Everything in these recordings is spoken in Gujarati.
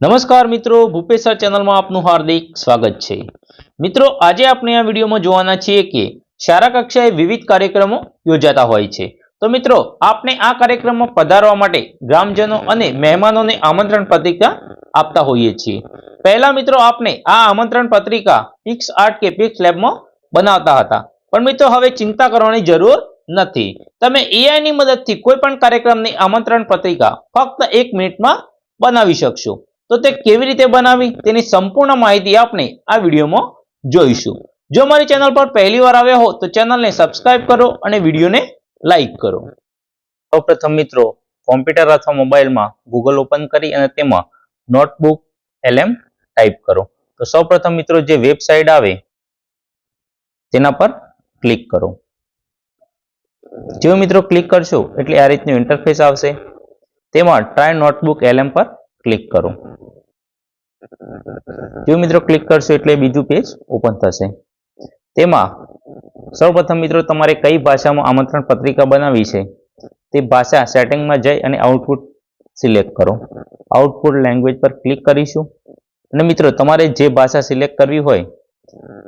નમસ્કાર મિત્રો, ભૂપેશ સર ચેનલમાં આપનું હાર્દિક સ્વાગત છે। મિત્રો, આજે આપણે આ વિડીયોમાં જોવાના છીએ કે શાળા કક્ષાએ વિવિધ કાર્યક્રમો યોજાતા હોય છે। તો મિત્રો, આપણે આ કાર્યક્રમમાં પધારવા માટે ગ્રામજનો અને મહેમાનોને આમંત્રણ પત્રિકા આપતા હોઈએ છીએ। પહેલા મિત્રો આપણે આ આમંત્રણ પત્રિકા ફિક્સ આર્ટ કે ફિક્સ લેબમાં બનાવતા હતા, પણ મિત્રો હવે ચિંતા કરવાની જરૂર નથી। તમે AI ની મદદથી કોઈ પણ કાર્યક્રમની આમંત્રણ પત્રિકા ફક્ત 1 મિનિટમાં બનાવી શકશો। તો તે કેવી રીતે બનાવી તેની સંપૂર્ણ માહિતી આપણે આ વિડીયોમાં જોઈશું। જો મારી ચેનલ પર પહેલીવાર આવ્યા હો તો ચેનલને સબસ્ક્રાઇબ કરો અને વિડીયોને લાઈક કરો। સૌપ્રથમ મિત્રો કોમ્પ્યુટર અથવા મોબાઈલમાં ગૂગલ ઓપન કરી અને તેમાં નોટબુક LM ટાઈપ કરો। તો સૌપ્રથમ મિત્રો જે વેબસાઇટ આવે તેના પર ક્લિક કરો। જો મિત્રો ક્લિક કરશો એટલે આ રીતનું ઇન્ટરફેસ આવશે। તેમાં ટ્રાય નોટબુક LM પર ક્લિક કરો। જો મિત્રો ક્લિક કરશો એટલે બીજું પેજ ઓપન થશે। તેમાં સૌપ્રથમ મિત્રો તમારે કઈ ભાષામાં આમંત્રણ પત્રિકા બનાવી છે તે ભાષા સેટિંગમાં જઈ અને આઉટપુટ સિલેક્ટ કરો। આઉટપુટ લેંગ્વેજ પર ક્લિક કરીશું અને મિત્રો તમારે જે ભાષા સિલેક્ટ કરવી હોય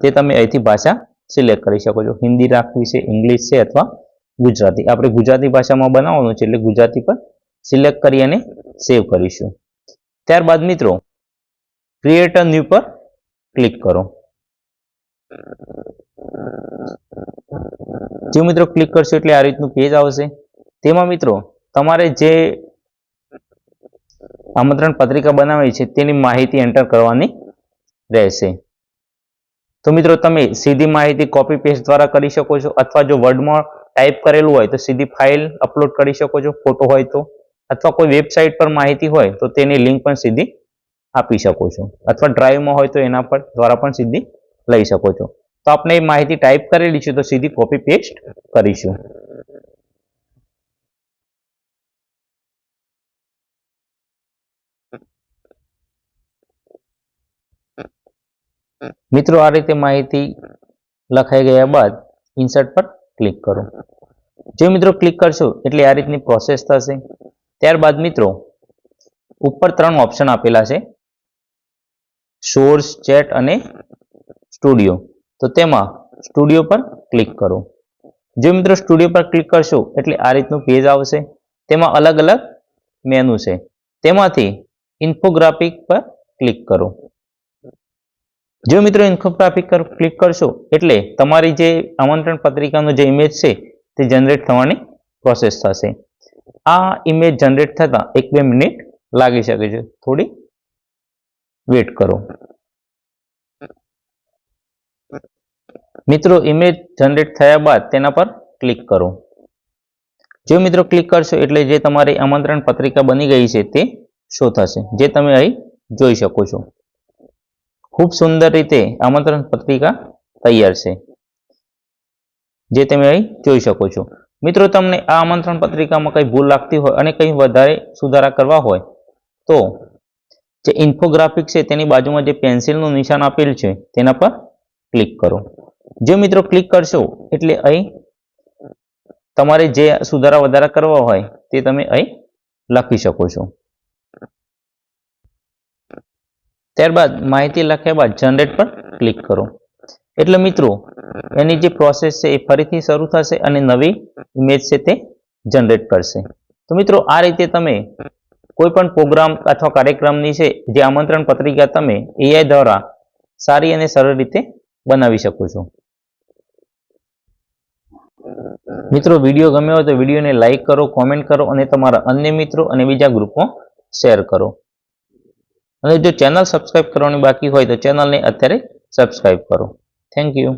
તે તમે અહીંથી ભાષા સિલેક્ટ કરી શકો છો। હિન્દી રાખવી છે, ઇંગ્લિશ છે અથવા ગુજરાતી। આપણે ગુજરાતી ભાષામાં બનાવવાનું છે એટલે ગુજરાતી પર સિલેક્ટ કરી અને સેવ કરીશું। ત્યારબાદ મિત્રો ક્રિએટ અ ન્યૂ પર ક્લિક કરો। જો મિત્રો ક્લિક કરશો એટલે આ રીતનું પેજ આવશે। તેમાં મિત્રો તમારે જે આમંત્રણ પત્રિકા બનાવી છે તેની માહિતી એન્ટર કરવાની રહેશે। તો મિત્રો તમે સીધી માહિતી કોપી પેસ્ટ દ્વારા કરી શકો છો, અથવા જો વર્ડમાં ટાઈપ કરેલું હોય તો સીધી ફાઇલ અપલોડ કરી શકો છો, ફોટો હોય તો, અથવા કોઈ વેબસાઇટ પર માહિતી હોય તો તેની લિંક પણ સીધી આપી શકો છો, અથવા ડ્રાઈવમાં હોય તો એના પર દ્વારા પણ સીધી લઈ શકો છો। તો આપણે એ માહિતી ટાઈપ કરેલી છે તો સીધી કોપી પેસ્ટ કરીશું। મિત્રો આ રીતે માહિતી લખાઈ ગયા બાદ ઇન્સર્ટ પર ક્લિક કરો। જો મિત્રો ક્લિક કરશો એટલે આ રીતની પ્રોસેસ થશે। ત્યારબાદ મિત્રો ઉપર 3 ઓપ્શન આપેલા છે, સોર્સ, ચેટ અને સ્ટુડિયો। તો તેમાં સ્ટુડિયો પર ક્લિક કરો। જો મિત્રો સ્ટુડિયો પર ક્લિક કરશો એટલે આ રીતનું પેજ આવશે। તેમાં અલગ અલગ મેનુ છે, તેમાંથી ઇન્ફોગ્રાફિક પર ક્લિક કરો। જો મિત્રો ઇન્ફોગ્રાફિક પર ક્લિક કરશો એટલે તમારી જે આમંત્રણ પત્રિકાનો જે ઇમેજ છે તે જનરેટ થવાની પ્રોસેસ થશે। આ ઇમેજ જનરેટ થતા 1-2 મિનિટ લાગી શકે છે, થોડી વેટ કરો। મિત્રો ઇમેજ જનરેટ થયા બાદ તેના પર ક્લિક કરો। જો મિત્રો ક્લિક કરશો એટલે જે તમારી આમંત્રણ પત્રિકા બની ગઈ છે તે શો થશે, જે તમે અહીં જોઈ શકો છો। ખૂબ સુંદર રીતે આમંત્રણ પત્રિકા તૈયાર છે, જે તમે અહીં જોઈ શકો છો। મિત્રો તમને આ આમંત્રણ પત્રિકામાં કંઈ ભૂલ લાગતી હોય અને કંઈ વધારે સુધારા કરવા હોય તો જે ઇન્ફોગ્રાફિક છે તેની બાજુમાં જે પેન્સિલનું નિશાન આપેલ છે તેના પર ક્લિક કરો। જો મિત્રો ક્લિક કરશો એટલે અહીં તમારે જે સુધારા વધારા કરવા હોય તે તમે અહીં લખી શકો છો। ત્યારબાદ માહિતી લખ્યા બાદ જનરેટ પર ક્લિક કરો એટલે મિત્રો એની જે પ્રોસેસ છે એ ફરીથી શરૂ થશે અને નવી ઇમેજ છે તે જનરેટ કરશે। તો મિત્રો આ રીતે તમે કોઈ પણ પ્રોગ્રામ અથવા કાર્યક્રમની છે જે આમંત્રણ પત્રિકા તમે AI દ્વારા સારી અને સરળ રીતે બનાવી શકો છો। મિત્રો વિડીયો ગમ્યો હોય તો વિડીયોને લાઈક કરો, કોમેન્ટ કરો અને તમારા અન્ય મિત્રો અને બીજા ગ્રુપમાં શેર કરો। અને જો ચેનલ સબસ્ક્રાઇબ કરવાની બાકી હોય તો ચેનલને અત્યારે સબસ્ક્રાઇબ કરો। Thank you.